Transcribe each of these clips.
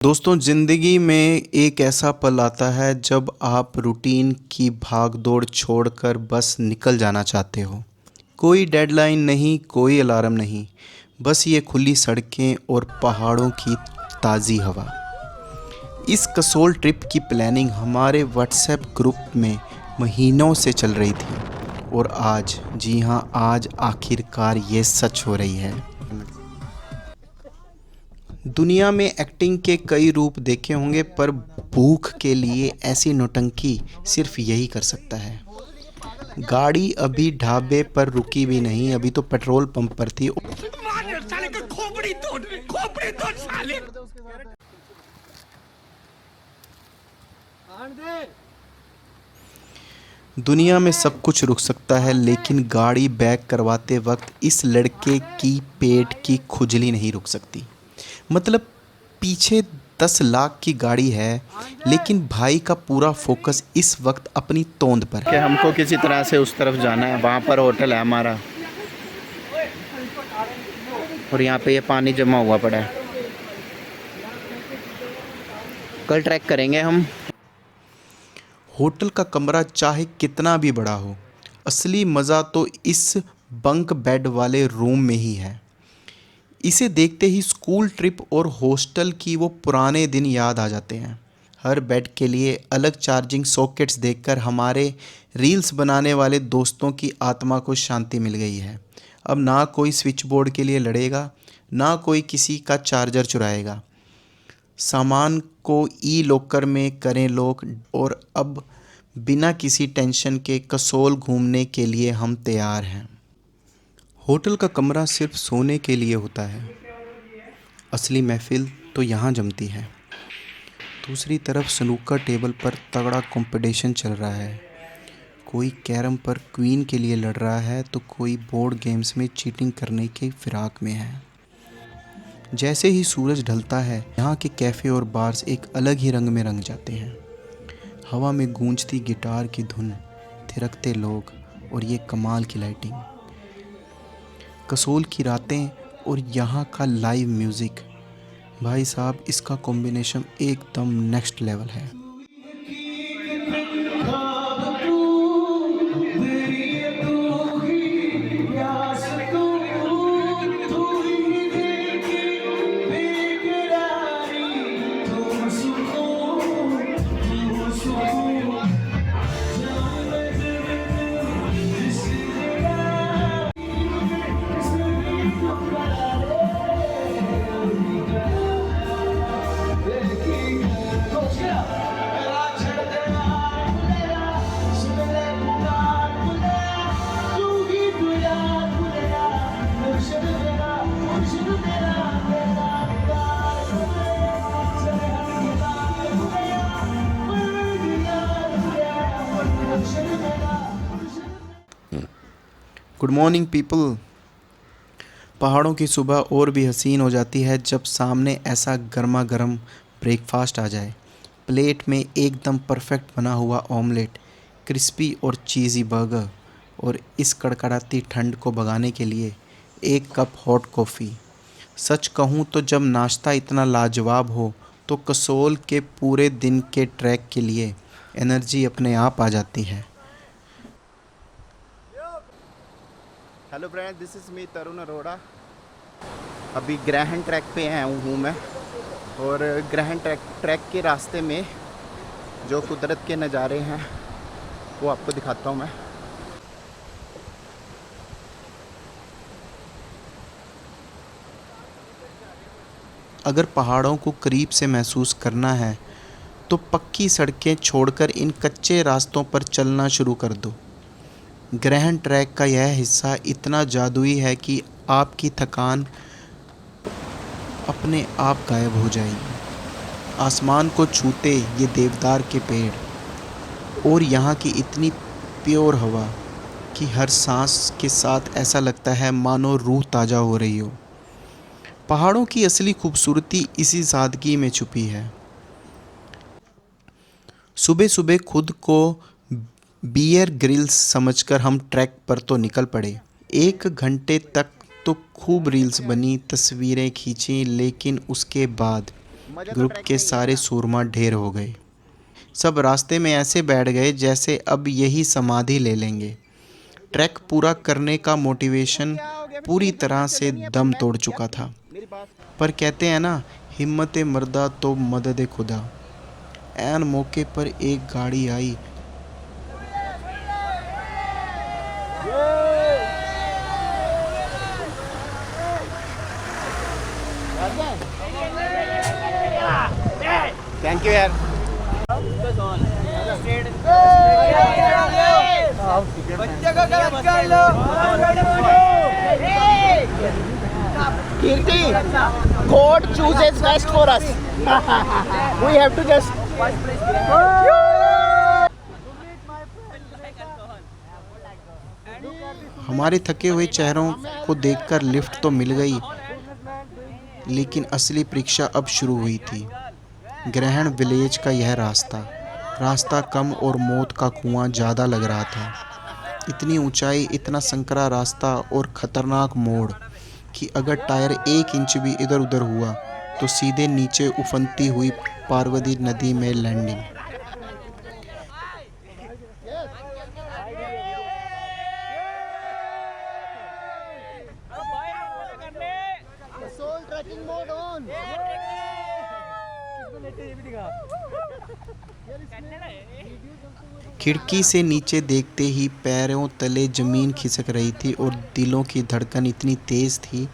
दोस्तों, ज़िंदगी में एक ऐसा पल आता है जब आप रूटीन की भाग-दौड़ छोड़कर बस निकल जाना चाहते हो। कोई डेडलाइन नहीं, कोई अलार्म नहीं, बस ये खुली सड़कें और पहाड़ों की ताज़ी हवा। इस कसोल ट्रिप की प्लानिंग हमारे व्हाट्सएप ग्रुप में महीनों से चल रही थी और आज, जी हाँ, आज आखिरकार ये सच हो रही है। दुनिया में एक्टिंग के कई रूप देखे होंगे, पर भूख के लिए ऐसी नौटंकी सिर्फ यही कर सकता है। गाड़ी अभी ढाबे पर रुकी भी नहीं, अभी तो पेट्रोल पंप पर थी। साले का खोपड़ी तोड़ साले। दुनिया में सब कुछ रुक सकता है, लेकिन गाड़ी बैक करवाते वक्त इस लड़के की पेट की खुजली नहीं रुक सकती। मतलब पीछे 10 लाख की गाड़ी है, लेकिन भाई का पूरा फोकस इस वक्त अपनी तोंद पर है। हमको किसी तरह से उस तरफ जाना है, वहाँ पर होटल है हमारा, और यहाँ पे ये पानी जमा हुआ पड़ा है। कल ट्रैक करेंगे हम। होटल का कमरा चाहे कितना भी बड़ा हो, असली मज़ा तो इस बंक बेड वाले रूम में ही है। इसे देखते ही स्कूल ट्रिप और हॉस्टल की वो पुराने दिन याद आ जाते हैं। हर बेड के लिए अलग चार्जिंग सॉकेट्स देखकर हमारे रील्स बनाने वाले दोस्तों की आत्मा को शांति मिल गई है। अब ना कोई स्विच बोर्ड के लिए लड़ेगा, ना कोई किसी का चार्जर चुराएगा। सामान को ई लॉकर में करें लॉक, और अब बिना किसी टेंशन के कसोल घूमने के लिए हम तैयार हैं। होटल का कमरा सिर्फ सोने के लिए होता है, असली महफिल तो यहाँ जमती है। दूसरी तरफ स्नूकर टेबल पर तगड़ा कंपटीशन चल रहा है। कोई कैरम पर क्वीन के लिए लड़ रहा है, तो कोई बोर्ड गेम्स में चीटिंग करने के फिराक में है। जैसे ही सूरज ढलता है, यहाँ के कैफ़े और बार्स एक अलग ही रंग में रंग जाते हैं। हवा में गूंजती गिटार की धुन, थिरकते लोग और ये कमाल की लाइटिंग। कसोल की रातें और यहाँ का लाइव म्यूज़िक, भाई साहब, इसका कॉम्बिनेशन एकदम नेक्स्ट लेवल है। Good morning people. पहाड़ों की सुबह और भी हसीन हो जाती है जब सामने ऐसा गर्मा गर्म ब्रेकफास्ट आ जाए। प्लेट में एकदम परफेक्ट बना हुआ ऑमलेट, क्रिस्पी और चीज़ी बर्गर, और इस कड़कड़ाती ठंड को भगाने के लिए एक कप हॉट कॉफ़ी। सच कहूँ तो जब नाश्ता इतना लाजवाब हो, तो कसोल के पूरे दिन के ट्रैक के लिए एनर्जी अपने आप आ जाती है। Hello friends, this is me Tarun Arora. अभी ग्रहण ट्रैक पे हूँ मैं, और ग्रहण ट्रैक के रास्ते में जो कुदरत के नज़ारे हैं वो आपको दिखाता हूँ मैं। अगर पहाड़ों को करीब से महसूस करना है तो पक्की सड़कें छोड़कर इन कच्चे रास्तों पर चलना शुरू कर दो। ग्रहण ट्रैक का यह हिस्सा इतना जादुई है कि आपकी थकान अपने आप गायब हो जाएगी। आसमान को छूते ये देवदार के पेड़ और यहाँ की इतनी प्योर हवा कि हर सांस के साथ ऐसा लगता है मानो रूह ताज़ा हो रही हो। पहाड़ों की असली खूबसूरती इसी सादगी में छुपी है। सुबह सुबह खुद को बियर ग्रिल्स समझकर हम ट्रैक पर तो निकल पड़े। 1 घंटे तक तो खूब रील्स बनी, तस्वीरें खींची, लेकिन उसके बाद ग्रुप के सारे सूरमा ढेर हो गए। सब रास्ते में ऐसे बैठ गए जैसे अब यही समाधि ले लेंगे। ट्रैक पूरा करने का मोटिवेशन पूरी तरह से दम तोड़ चुका था। पर कहते हैं ना, हिम्मत मर्दा तो मदद खुदा। ऐन मौके पर एक गाड़ी आई। थैंक यू यार। कीर्ति, God chooses best for us. We have to just. हमारे थके हुए चेहरों को देखकर लिफ्ट तो मिल गई, लेकिन असली परीक्षा अब शुरू हुई थी। ग्रहण विलेज का यह रास्ता कम और मौत का कुआं ज़्यादा लग रहा था। इतनी ऊंचाई, इतना संकरा रास्ता और ख़तरनाक मोड़ कि अगर टायर 1 इंच भी इधर उधर हुआ तो सीधे नीचे उफनती हुई पार्वती नदी में landing. Soul tracking mode on. खिड़की से नीचे देखते ही पैरों तले ज़मीन खिसक रही थी और दिलों की धड़कन इतनी तेज़ थी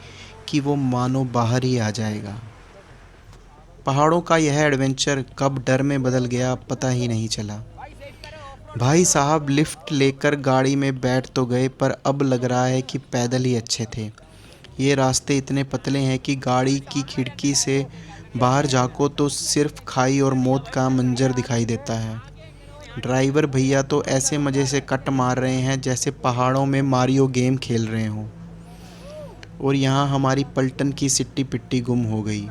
कि वो मानो बाहर ही आ जाएगा। पहाड़ों का यह एडवेंचर कब डर में बदल गया पता ही नहीं चला। भाई साहब लिफ्ट लेकर गाड़ी में बैठ तो गए, पर अब लग रहा है कि पैदल ही अच्छे थे। ये रास्ते इतने पतले हैं कि गाड़ी की खिड़की से बाहर झांको तो सिर्फ खाई और मौत का मंजर दिखाई देता है। ड्राइवर भैया तो ऐसे मज़े से कट मार रहे हैं जैसे पहाड़ों में मारियो गेम खेल रहे हों। और यहाँ हमारी पलटन की सिट्टी पिट्टी गुम हो गई।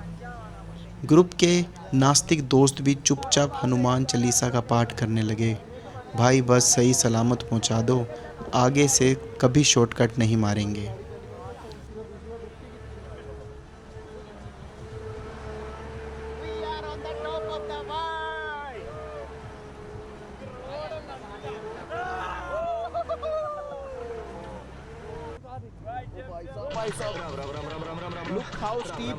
ग्रुप के नास्तिक दोस्त भी चुपचाप हनुमान चालीसा का पाठ करने लगे। भाई बस सही सलामत पहुँचा दो, आगे से कभी शॉर्टकट नहीं मारेंगे। We are on the top of the world. Look how steep.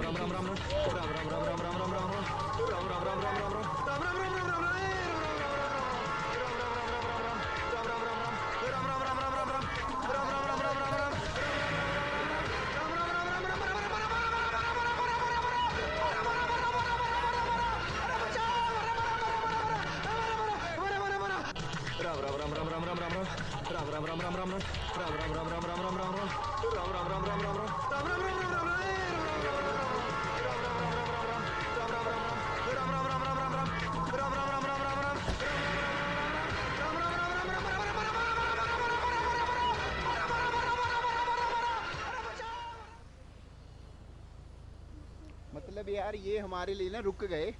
मतलब यार ये हमारे लिए ना रुक गए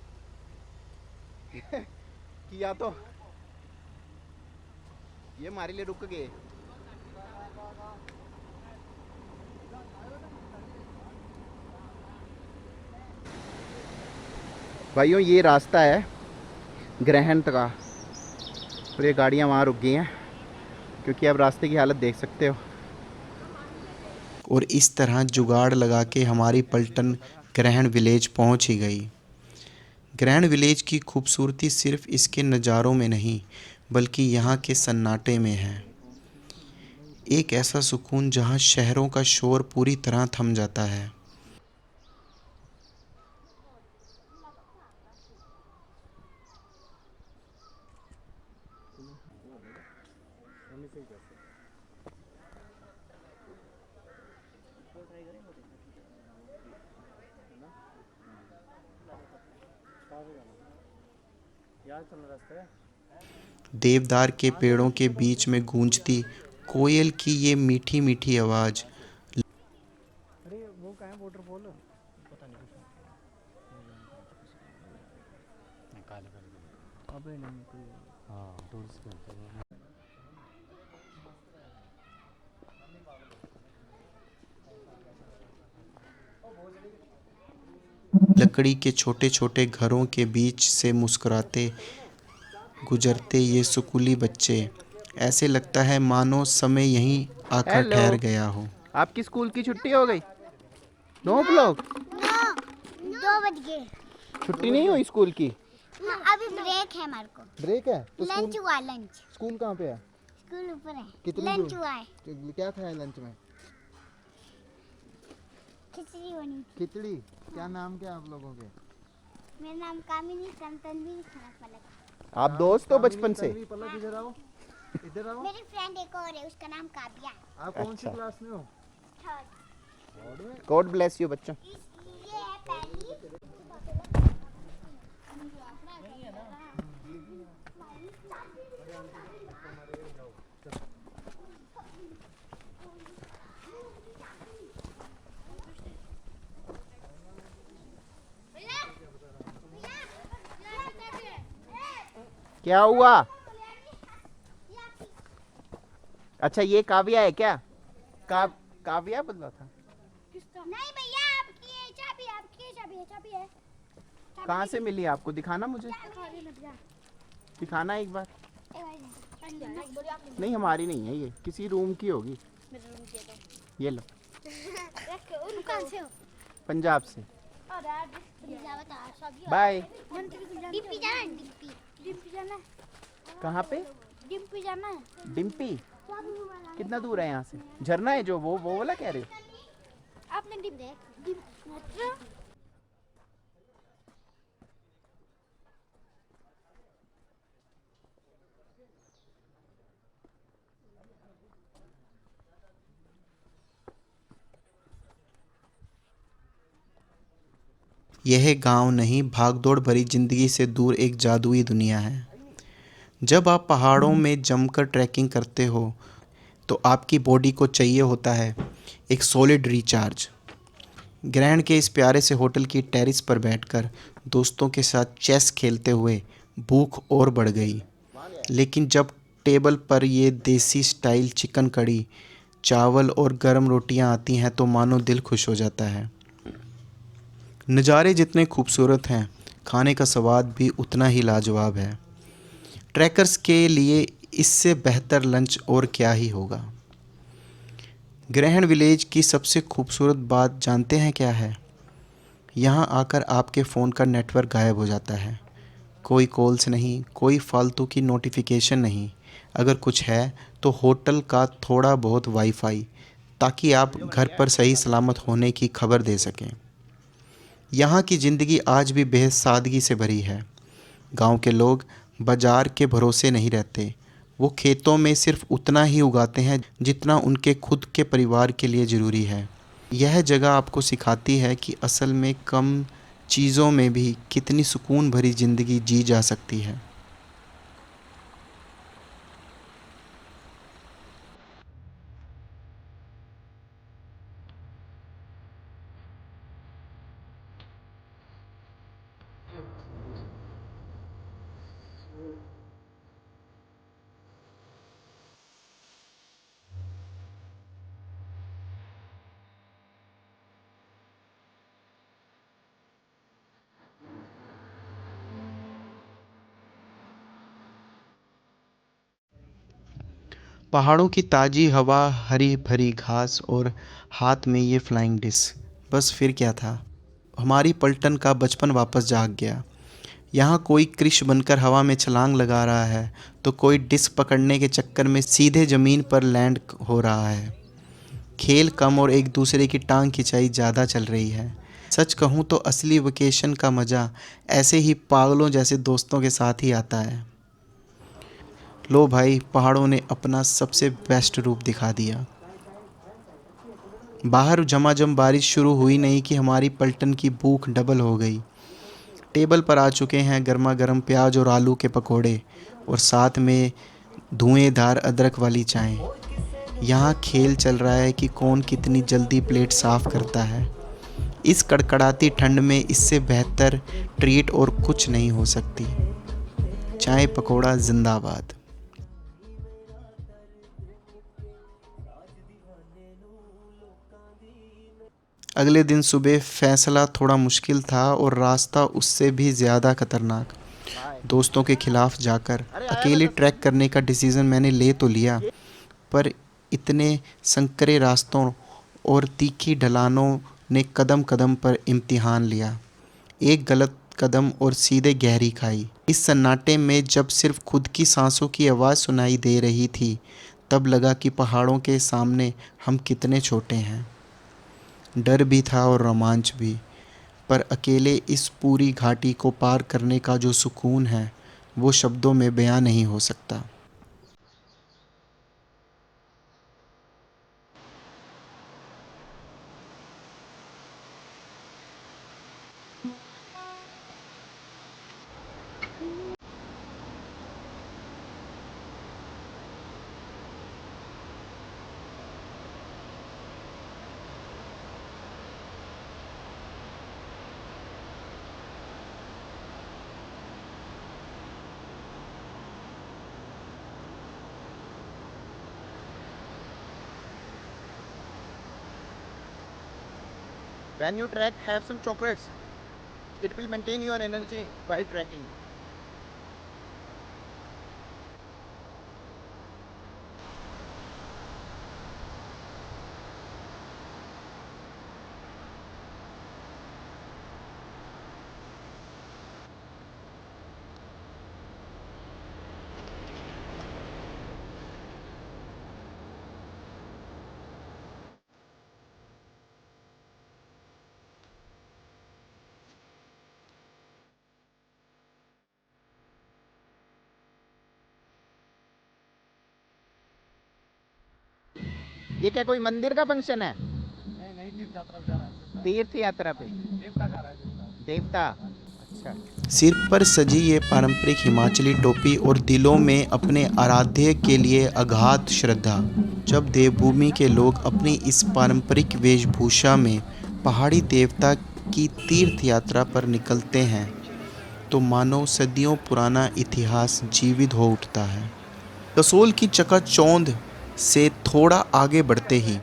कि या तो ये हमारे लिए रुक गए। भाइयों ये रास्ता है ग्रहण का, और ये गाड़ियाँ वहाँ रुक गई हैं क्योंकि आप रास्ते की हालत देख सकते हो। और इस तरह जुगाड़ लगा के हमारी पलटन ग्रहण विलेज पहुंच ही गई। ग्रहण विलेज की खूबसूरती सिर्फ इसके नज़ारों में नहीं, बल्कि यहाँ के सन्नाटे में है। एक ऐसा सुकून जहाँ शहरों का शोर पूरी तरह थम जाता है। देवदार के पेड़ों के बीच में गूंजती कोयल की ये मीठी मीठी आवाज़ लकड़ी के छोटे छोटे घरों के बीच से मुस्कुराते गुजरते ये स्कूली बच्चे, ऐसे लगता है मानो समय यहीं आकर हेलो। ठहर गया हो। आपकी स्कूल की छुट्टी हो गई? No blog? 2 बज गए। छुट्टी नहीं हुई स्कूल की? हाँ, अभी ब्रेक है हमारे को। ब्रेक है तो लंच हुआ लंच। स्कूल कहाँ पे है? स्कूल ऊपर है। कितनी लंच दूर? हुआ है। क्या खाया लंच में? खिचड़ी बनी। खिचड़ी। क्या नाम क्या आप लोगों के? मेरा नाम कामिनी तनवीर पलक। आप दोस्त हो बचपन से? इधर आओ। मेरी फ्रेंड एक और है, उसका नाम काव्या। आप कौन सी क्लास में हो? थर्ड। गॉड ब्लेस यू बच्चों। ये है पहली। क्या हुआ? अच्छा ये काव्या है क्या? काव्या बदला था? नहीं भैया, आपकी चाबी है। कहाँ से मिली आपको? दिखाना मुझे, दिखाना एक बार। नहीं हमारी नहीं है, ये किसी रूम की होगी। ये लो। कौन से हो? पंजाब से। बाय। डिम्पी जाना है, डिम्पी जाना है। कहाँ पे? डिम्पी जाना है। डिम्पी कितना दूर है यहाँ से? झरना है जो वो वाला कह रहे हो? आपने डिम्पी यह गांव नहीं, भागदौड़ भरी जिंदगी से दूर एक जादुई दुनिया है। जब आप पहाड़ों में जमकर ट्रैकिंग करते हो तो आपकी बॉडी को चाहिए होता है एक सॉलिड रिचार्ज। ग्रहण के इस प्यारे से होटल की टेरेस पर बैठकर दोस्तों के साथ चेस खेलते हुए भूख और बढ़ गई। लेकिन जब टेबल पर ये देसी स्टाइल चिकन कड़ी, चावल और गर्म रोटियां आती हैं तो मानो दिल खुश हो जाता है। नज़ारे जितने खूबसूरत हैं, खाने का स्वाद भी उतना ही लाजवाब है। ट्रैकर्स के लिए इससे बेहतर लंच और क्या ही होगा। ग्रहण विलेज की सबसे खूबसूरत बात जानते हैं क्या है? यहाँ आकर आपके फ़ोन का नेटवर्क गायब हो जाता है। कोई कॉल्स नहीं, कोई फालतू की नोटिफिकेशन नहीं। अगर कुछ है तो होटल का थोड़ा बहुत वाईफाई, ताकि आप घर पर सही सलामत होने की खबर दे सकें। यहाँ की ज़िंदगी आज भी बेहद सादगी से भरी है। गांव के लोग बाज़ार के भरोसे नहीं रहते। वो खेतों में सिर्फ उतना ही उगाते हैं जितना उनके खुद के परिवार के लिए ज़रूरी है। यह जगह आपको सिखाती है कि असल में कम चीज़ों में भी कितनी सुकून भरी ज़िंदगी जी जा सकती है। पहाड़ों की ताज़ी हवा, हरी भरी घास और हाथ में ये फ्लाइंग डिश, बस फिर क्या था। हमारी पलटन का बचपन वापस जाग गया। यहाँ कोई कृष बनकर हवा में छलांग लगा रहा है तो कोई डिश पकड़ने के चक्कर में सीधे ज़मीन पर लैंड हो रहा है। खेल कम और एक दूसरे की टांग खिंचाई ज़्यादा चल रही है। सच कहूँ तो असली वेकेशन का मज़ा ऐसे ही पागलों जैसे दोस्तों के साथ ही आता है। लो भाई, पहाड़ों ने अपना सबसे बेस्ट रूप दिखा दिया। बाहर झमाझम बारिश शुरू हुई नहीं कि हमारी पलटन की भूख डबल हो गई। टेबल पर आ चुके हैं गर्मा गर्म प्याज और आलू के पकोड़े और साथ में धुएंधार अदरक वाली चाय। यहाँ खेल चल रहा है कि कौन कितनी जल्दी प्लेट साफ़ करता है। इस कड़कड़ाती ठंड में इससे बेहतर ट्रीट और कुछ नहीं हो सकती। चाय पकोड़ा जिंदाबाद। अगले दिन सुबह फैसला थोड़ा मुश्किल था और रास्ता उससे भी ज़्यादा खतरनाक। दोस्तों के खिलाफ जाकर अकेले ट्रैक करने का डिसीज़न मैंने ले तो लिया, पर इतने संकरे रास्तों और तीखी ढलानों ने कदम कदम पर इम्तिहान लिया। एक गलत कदम और सीधे गहरी खाई। इस सन्नाटे में जब सिर्फ खुद की सांसों की आवाज़ सुनाई दे रही थी, तब लगा कि पहाड़ों के सामने हम कितने छोटे हैं। डर भी था और रोमांच भी, पर अकेले इस पूरी घाटी को पार करने का जो सुकून है, वो शब्दों में बयां नहीं हो सकता। When you trek, have some chocolates. It will maintain your energy while trekking. ये क्या कोई मंदिर का फंक्शन है? तीर्थ यात्रा पे देवता। अच्छा। सिर पर सजी ये पारंपरिक हिमाचली टोपी और दिलों में अपने आराध्य के लिए अगाध श्रद्धा। जब देवभूमि के लोग अपनी इस पारंपरिक वेशभूषा में पहाड़ी देवता की तीर्थ यात्रा पर निकलते हैं, तो मानो सदियों पुराना इतिहास जीवित हो उठता है। कसोल की चकाचौंध से थोड़ा आगे बढ़ते ही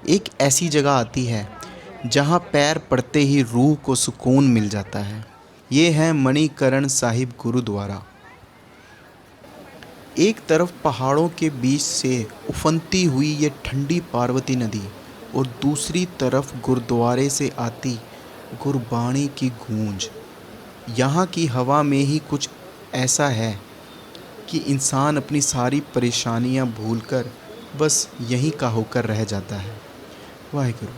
एक ऐसी जगह आती है जहां पैर पड़ते ही रूह को सुकून मिल जाता है। ये है मणिकरण साहिब गुरुद्वारा। एक तरफ पहाड़ों के बीच से उफनती हुई ये ठंडी पार्वती नदी और दूसरी तरफ गुरुद्वारे से आती गुरबाणी की गूंज। यहाँ की हवा में ही कुछ ऐसा है कि इंसान अपनी सारी परेशानियाँ भूलकर बस यहीं का होकर रह जाता है। वाहिगुरु।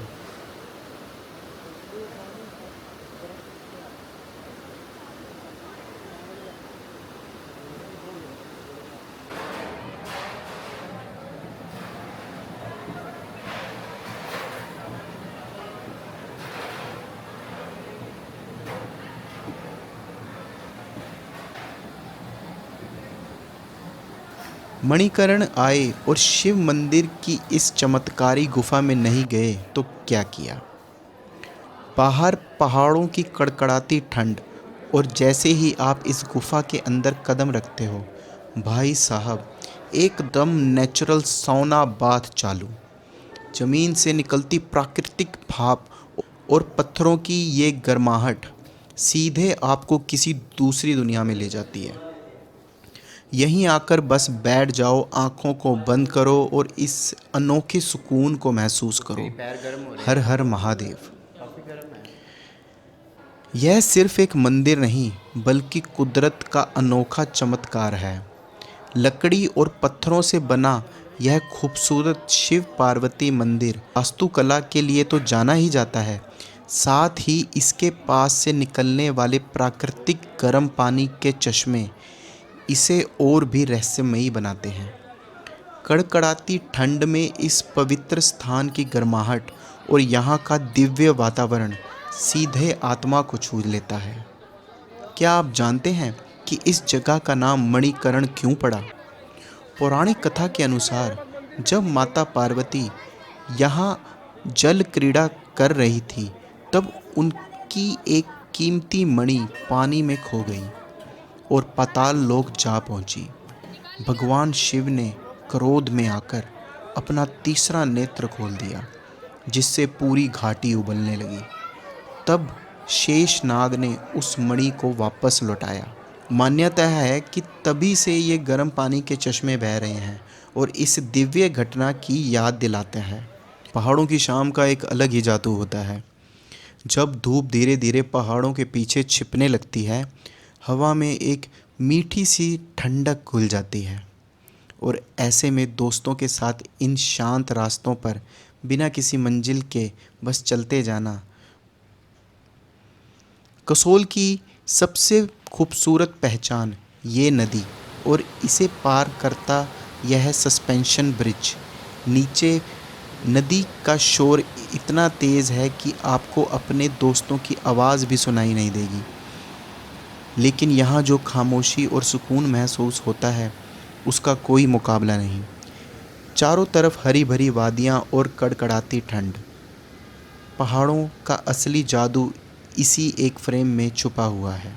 मणिकरण आए और शिव मंदिर की इस चमत्कारी गुफा में नहीं गए तो क्या किया। बाहर पहाड़ों की कड़कड़ाती ठंड, और जैसे ही आप इस गुफा के अंदर कदम रखते हो, भाई साहब एकदम नेचुरल सौना बाथ चालू। ज़मीन से निकलती प्राकृतिक भाप और पत्थरों की ये गर्माहट सीधे आपको किसी दूसरी दुनिया में ले जाती है। यहीं आकर बस बैठ जाओ, आँखों को बंद करो और इस अनोखे सुकून को महसूस करो। हर हर महादेव। यह सिर्फ एक मंदिर नहीं, बल्कि कुदरत का अनोखा चमत्कार है। लकड़ी और पत्थरों से बना यह खूबसूरत शिव पार्वती मंदिर वास्तुकला के लिए तो जाना ही जाता है, साथ ही इसके पास से निकलने वाले प्राकृतिक गर्म पानी के चश्मे इसे और भी रहस्यमयी बनाते हैं। कड़कड़ाती ठंड में इस पवित्र स्थान की गर्माहट और यहाँ का दिव्य वातावरण सीधे आत्मा को छू लेता है। क्या आप जानते हैं कि इस जगह का नाम मणिकरण क्यों पड़ा? पौराणिक कथा के अनुसार जब माता पार्वती यहाँ जल क्रीड़ा कर रही थी, तब उनकी एक कीमती मणि पानी में खो गई और पाताल लोक जा पहुंची। भगवान शिव ने क्रोध में आकर अपना तीसरा नेत्र खोल दिया, जिससे पूरी घाटी उबलने लगी। तब शेषनाग ने उस मणि को वापस लौटाया। मान्यता है कि तभी से ये गर्म पानी के चश्मे बह रहे हैं और इस दिव्य घटना की याद दिलाते हैं। पहाड़ों की शाम का एक अलग ही जादू होता है। जब धूप धीरे धीरे पहाड़ों के पीछे छिपने लगती है, हवा में एक मीठी सी ठंडक घुल जाती है और ऐसे में दोस्तों के साथ इन शांत रास्तों पर बिना किसी मंजिल के बस चलते जाना कसोल की सबसे खूबसूरत पहचान ये नदी और इसे पार करता यह सस्पेंशन ब्रिज। नीचे नदी का शोर इतना तेज़ है कि आपको अपने दोस्तों की आवाज़ भी सुनाई नहीं देगी, लेकिन यहाँ जो खामोशी और सुकून महसूस होता है उसका कोई मुकाबला नहीं। चारों तरफ हरी भरी वादियाँ और कड़कड़ाती ठंड। पहाड़ों का असली जादू इसी एक फ्रेम में छुपा हुआ है।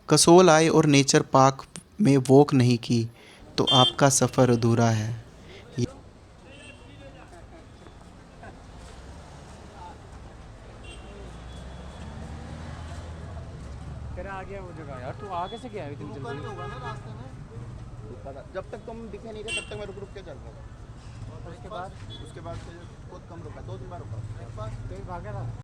कसोल आए और नेचर पार्क में वॉक नहीं की तो आपका सफ़र अधूरा है। तेरा आ गया वो जगह यार, तू आगे से क्या है इतनी जल्दी? होगा ना रास्ते में। जब तक तुम दिखे नहीं रहे तब तक मैं रुक रुक के चल रहा हूँ। और उसके बाद फिर बहुत कम रुका, 2 दिन बाद रुका। तेज भागा था।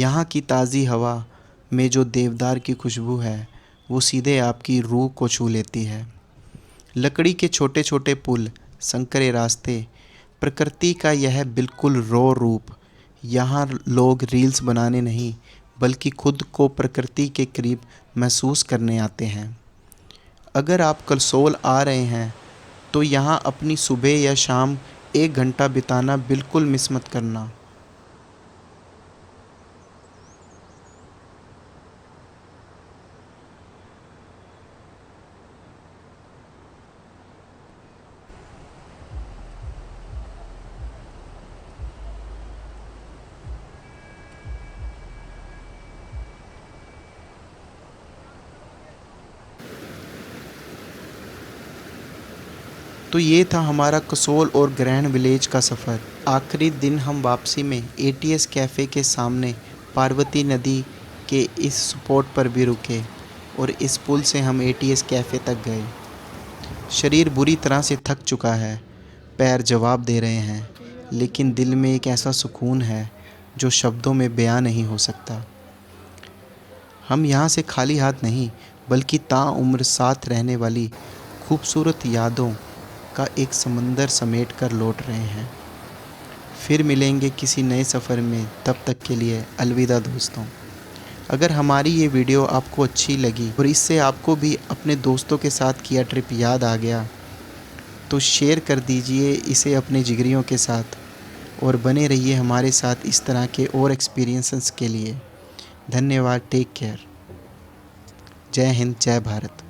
यहाँ की ताज़ी हवा में जो देवदार की खुशबू है वो सीधे आपकी रूह को छू लेती है। लकड़ी के छोटे छोटे पुल, संकरे रास्ते, प्रकृति का यह बिल्कुल रॉ रूप। यहाँ लोग रील्स बनाने नहीं बल्कि खुद को प्रकृति के करीब महसूस करने आते हैं। अगर आप कसोल आ रहे हैं तो यहाँ अपनी सुबह या शाम 1 घंटा बिताना बिल्कुल मिस मत करना। तो ये था हमारा कसोल और ग्रहण विलेज का सफ़र। आखिरी दिन हम वापसी में एटीएस कैफ़े के सामने पार्वती नदी के इस स्पॉट पर भी रुके और इस पुल से हम एटीएस कैफ़े तक गए। शरीर बुरी तरह से थक चुका है, पैर जवाब दे रहे हैं, लेकिन दिल में एक ऐसा सुकून है जो शब्दों में बयां नहीं हो सकता। हम यहाँ से खाली हाथ नहीं बल्कि ताउम्र साथ रहने वाली खूबसूरत यादों का एक समंदर समेट कर लौट रहे हैं। फिर मिलेंगे किसी नए सफ़र में, तब तक के लिए अलविदा दोस्तों। अगर हमारी ये वीडियो आपको अच्छी लगी और इससे आपको भी अपने दोस्तों के साथ किया ट्रिप याद आ गया तो शेयर कर दीजिए इसे अपने जिगरियों के साथ और बने रहिए हमारे साथ इस तरह के और एक्सपीरियंसेस के लिए। धन्यवाद। Take care. जय हिंद, जय भारत।